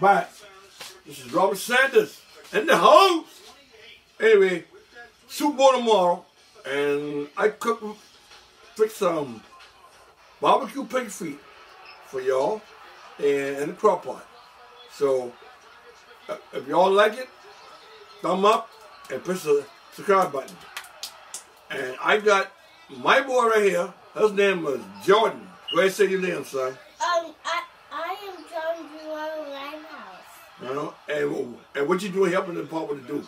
back. This is Robert Sanders in the house. Anyway, Super Bowl tomorrow, and I fix some barbecue pig feet for y'all in the crock pot. So, if y'all like it, thumb up and push the subscribe button. And I got my boy right here. His name is Jordan. Go ahead and say your name, son. I am Jordan Jerome Limehouse. You know, and what you doing helping the papa to do?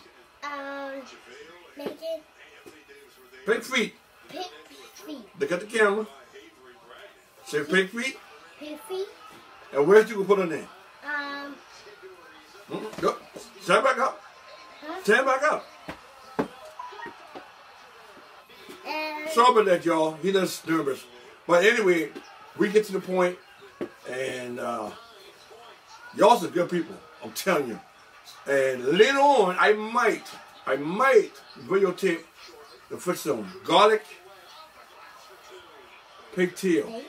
Making pig feet. Pig feet. Look at the camera. Say pig feet. Pig feet. And where's you gonna put it in? Go. Stand back up. Huh? Stand back up. Sorry about that, y'all. He just nervous. But anyway, we get to the point, and y'all some good people. I'm telling you. And later on, I might videotape the fix some garlic pigtail.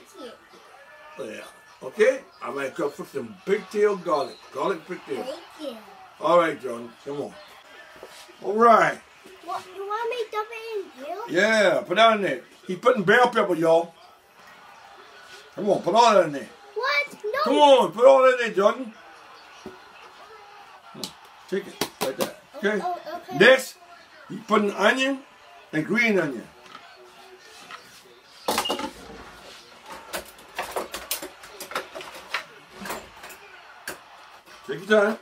Yeah. Okay? I might come fix some pigtail garlic. Garlic pigtail. Thank you. All right, Jordan. Come on. All right. What, you want me to dump it in here? Yeah, put that in there. He's putting bell pepper, y'all. Come on, put all that in there. What? No. Come on, put all that in there, Jordan. Take it like that. Okay? Okay. Next, he's putting onion and green onion. Take your time.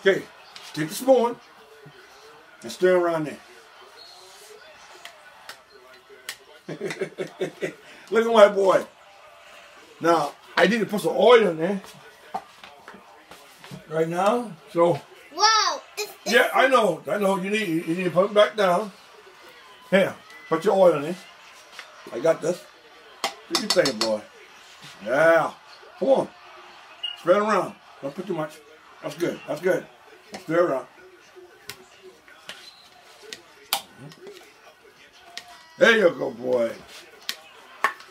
Okay, take the spoon and stir around there. Look at my boy. Now, I need to put some oil in there right now. So, wow. yeah, I know. You need to put it back down. Here, put your oil in there. I got this. Do your thing, boy. Yeah. Come on. Spread it around. Don't put too much. That's good. That's good. Stir it around. There you go, boy.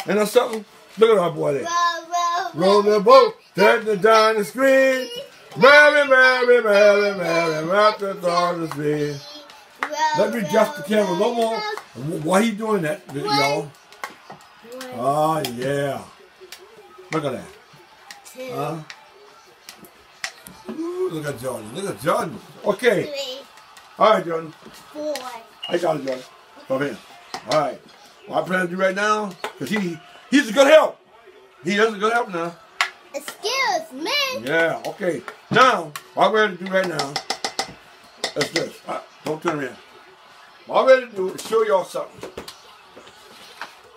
And that's something. Look at our boy there. Roll the boat, turn the down the screen. Mary, Mary, Mary, Mary, rock the dawn the screen. Let me adjust the camera a little more. Why he doing that, y'all? Oh, yeah. Look at that. Ooh, look at Jordan. Look at Jordan. Okay. 3. All right, Jordan. 4. I got it, Jordan. Come here. All right. What I plan to do right now, because he's a good help. He is a good help now. Excuse me. Yeah, okay. Now, what I'm ready to do right now is this. Don't turn around. What I'm ready to do is show y'all something.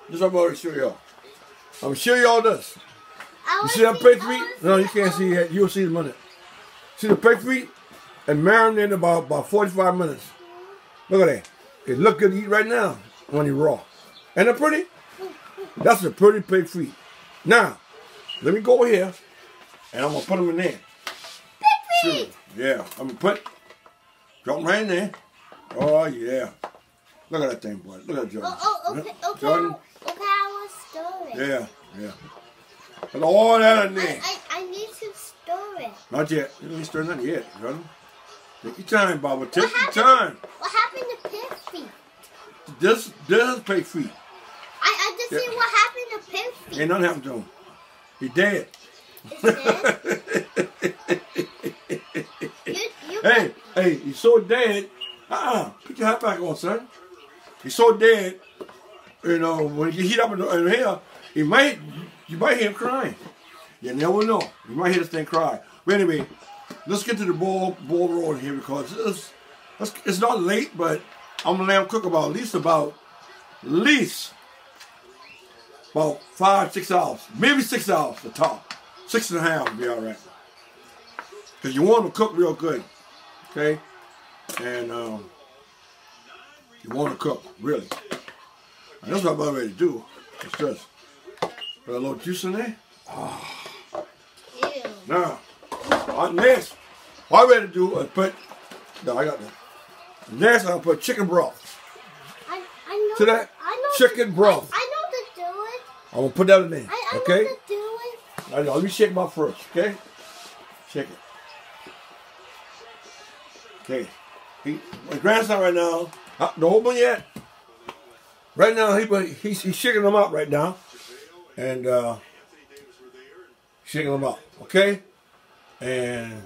This is what I'm going to show y'all. I'm going to show y'all this. You see that pig feet? No, you can't see it. You'll see it in a minute. See the pig feet? And marinate about 45 minutes. Look at that. It look good to eat right now when you're raw. Ain't it pretty? That's a pretty pig feet. Now, let me go over here and I'm going to put them in there. Pig feet! Yeah, I'm going to drop them right in there. Oh, yeah. Look at that thing, boy. Look at Jordan. Okay. Jordan. Okay, I want to stir it. Yeah. Put all that in there. I need to stir it. Not yet. You don't need to stir nothing yet, Jordan. Take your time, Baba. Take your time. What happened to pig feet? This is pig feet. I just see what happened to pig feet. Ain't nothing happened to him. He dead. Hey, he's so dead. Put your hat back on, son. He's so dead. You know, when you heat up in here, you might hear him crying. You never know. You might hear this thing cry. But anyway, let's get to the bowl roll here because it's not late, but I'm gonna let him cook about at least 5-6 hours, maybe 6 hours the top. 6.5 will be all right. Cause you want them to cook real good, okay? And you want to cook really. And that's what I'm ready to do. It's just put a little juice in there. Ew. Now, on this, what I'm ready to do is put. No, I got that. Next, I'll put chicken broth. I know. To that chicken broth. I know to do it. I'm gonna put that in there. I okay? know to do it. I know. Let me shake them up first, okay? Shake it. Okay. My grandson right now, don't open yet. Right now, he's shaking them up right now. And shaking them up, okay? And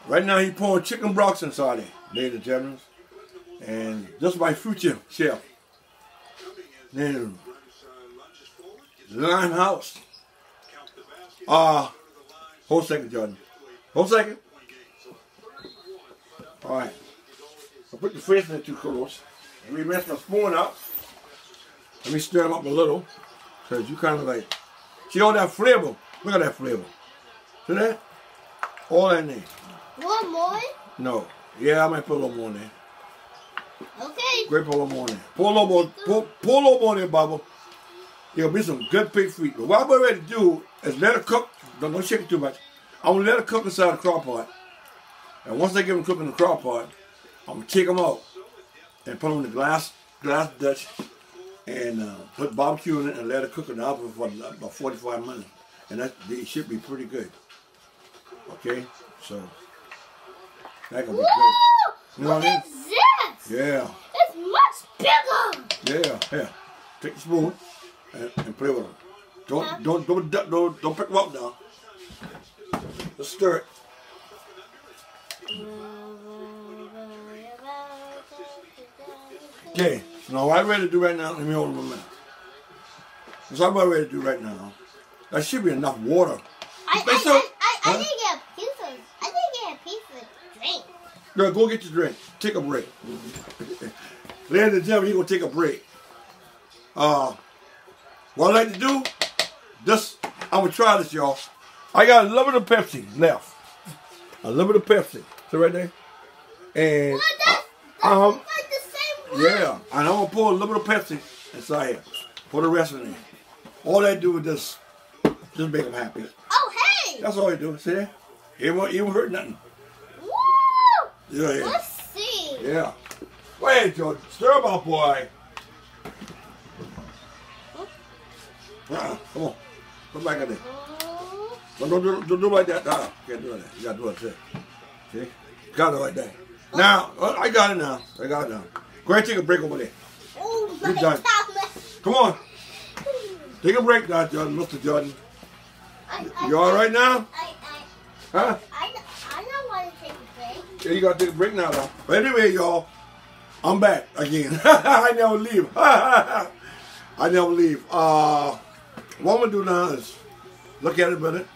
right now he's pouring chicken broths inside it, ladies and gentlemen. And this is my future chef. Then Limehouse. Hold a second, Jordan. Hold a second. Alright. I'll put the fish in 2 close. Let me rinse my spoon out. Let me stir them up a little. Because you kind of like, see all that flavor? Look at that flavor. See that? All that in there. One more? No. Yeah, I might put a little more in there. Okay. Great, put a little more in there. Pour a little more, pour a little more in there, Bubba. It'll be some good pig feet. But what I'm ready to do is let it cook. Don't shake it too much. I'm going to let it cook inside the crock pot. And once they get them cooked in the crock pot, I'm going to take them out and put them in the glass Dutch and put barbecue in it and let it cook in the oven for about 45 minutes. And they should be pretty good. Okay? So, that can be good. You know what I mean? This? Yeah. It's much bigger. Yeah. Here. Take the spoon and play with them. Don't pick them up now. Let's stir it. Okay, now what I'm ready to do right now, let me hold them a minute. That's what I'm ready to do right now. That should be enough water. I didn't get a piece of drink. No, go get your drink. Take a break. Ladies and gentlemen, you're going to take a break. What I like to do, I'm going to try this, y'all. I got a little bit of Pepsi left. A little bit of Pepsi. See right there? And Well, that's like the same one. yeah, and I'm gonna pour a little bit of Pepsi inside here. Pour the rest in there. All they do is just make them happy. Oh, hey! That's all they do. See that? It won't hurt nothing. Woo! Yeah, yeah. Let's see. Yeah. Wait, George. Stir about, boy. Come on. Come back in there. Don't do like that. Can't do that. You gotta do it. See? Got it like that. Now, I got it now. Go ahead and take a break over there. Oh, You're my done. God. Come on. Take a break now, Jordan. Mr. Jordan. You all right now? Huh? I don't want to take a break. Yeah, you gotta take a break now, though. But anyway, y'all, I'm back again. I never leave. I never leave. What I'm gonna do now is look at it, brother.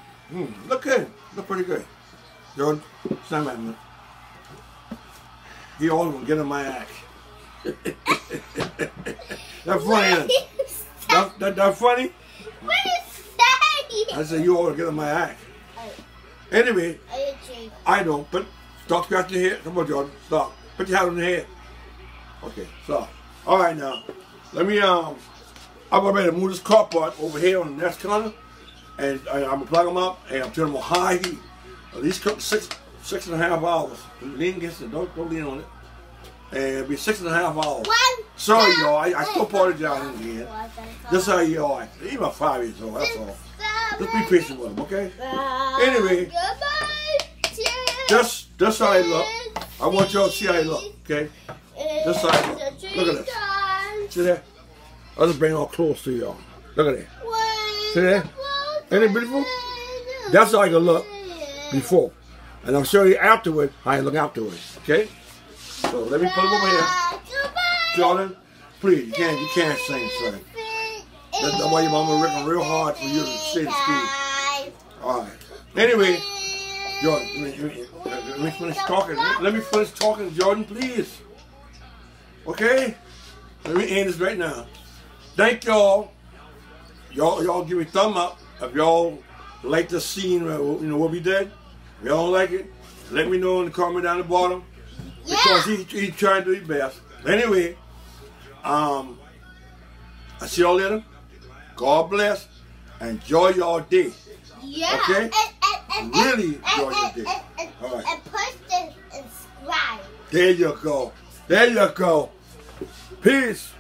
Look good. Look pretty good. Jordan, stand back a minute. He always gonna get in my act. That's funny, ain't it? That's funny? What is that? I said you always get in my act. Anyway, I don't, but stop scratching your head. Come on, Jordan. Stop. Put your hat on the head. Okay, stop. Alright now. Let me I'm ready to move this crock pot over here on the next corner. And I'm gonna plug them up and I'm turning them on high heat. At least cook 6.5 hours. Lean against it, don't lean on it. And it'll be 6.5 hours. Sorry, y'all, I still party down in the end. This how you are. He's about 5 years old, that's all. Just be patient with him, okay? Anyway, just how they look. I want y'all to see how they look, okay? Just how they look. Look at this. See that? I'll just bring it all close to y'all. Look at that. See that? Ain't it beautiful? That's how I can look before. And I'll show you afterward how I look afterwards, okay? So let me put them over here. Jordan, please, you can't sing, son. That's why your mama working real hard for you to stay to school. Alright. Anyway, Jordan, let me finish talking. Let me finish talking, Jordan, please. Okay? Let me end this right now. Thank y'all. Y'all give me a thumb up if y'all like the scene, what we did. If y'all don't like it, let me know in the comment down the bottom. Because he's trying to do his best. Anyway, I see y'all later. God bless. Enjoy your day. Yeah. Okay? Really enjoy your day. All right. And push and subscribe. There you go. There you go. Peace.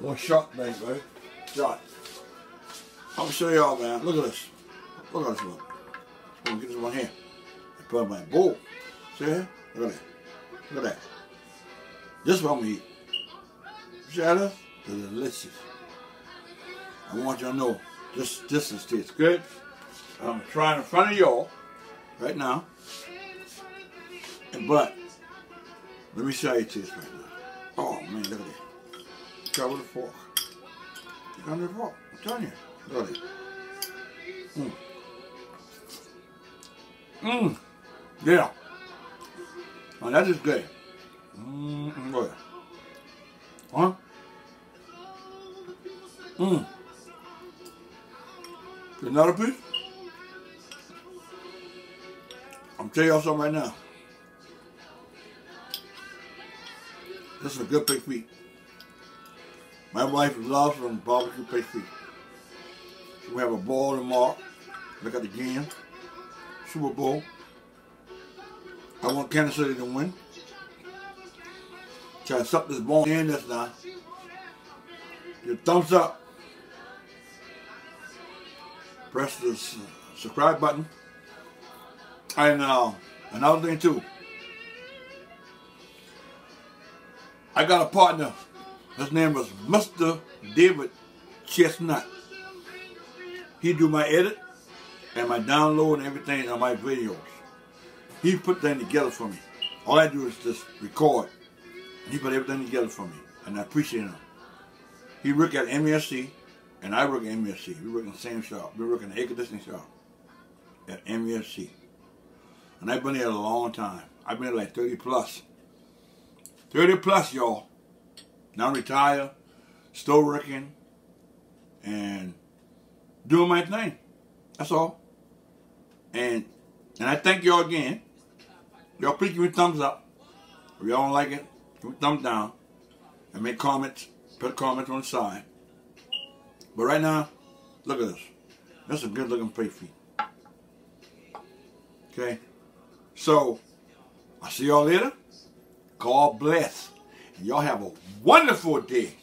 One shot, baby. Shot. I'm gonna show y'all, man. Look at this. Look at this one. I'm gonna get this one here and put it in my bowl. See here? Look at that. Look at that. This is what I'm gonna eat. See how that? It's delicious. I want you to know this is tastes good. I'm trying in front of y'all right now. But let me show you it tastes right now. Oh man, look at that. Try with a fork. Try with a fork. I'm telling you. Look at it. Yeah. Oh, that is good. Good. Huh? Another piece? I'm telling y'all something right now. This is a good pig feet. My wife loves some barbecue pig feet. We have a ball tomorrow. Look at the game. Super Bowl. I want Kansas City to win. Try to suck this ball in this now. Your thumbs up. Press the subscribe button. And another thing too. I got a partner. His name was Mr. David Chestnut. He do my edit and my download and everything on my videos. He put that together for me. All I do is just record. He put everything together for me, and I appreciate him. He work at MSC, and I work at MSC. We work in the same shop. We work in the air conditioning shop at MSC. And I've been there a long time. I've been there like 30 plus. 30 plus, y'all. Now I'm retired, still working, and doing my thing. That's all. And I thank y'all again. Y'all please give me a thumbs up. If y'all don't like it, give me a thumbs down. And make comments. Put comments on the side. But right now, look at this. That's a good looking pig feet. Okay? So, I'll see y'all later. God bless. And y'all have a wonderful day.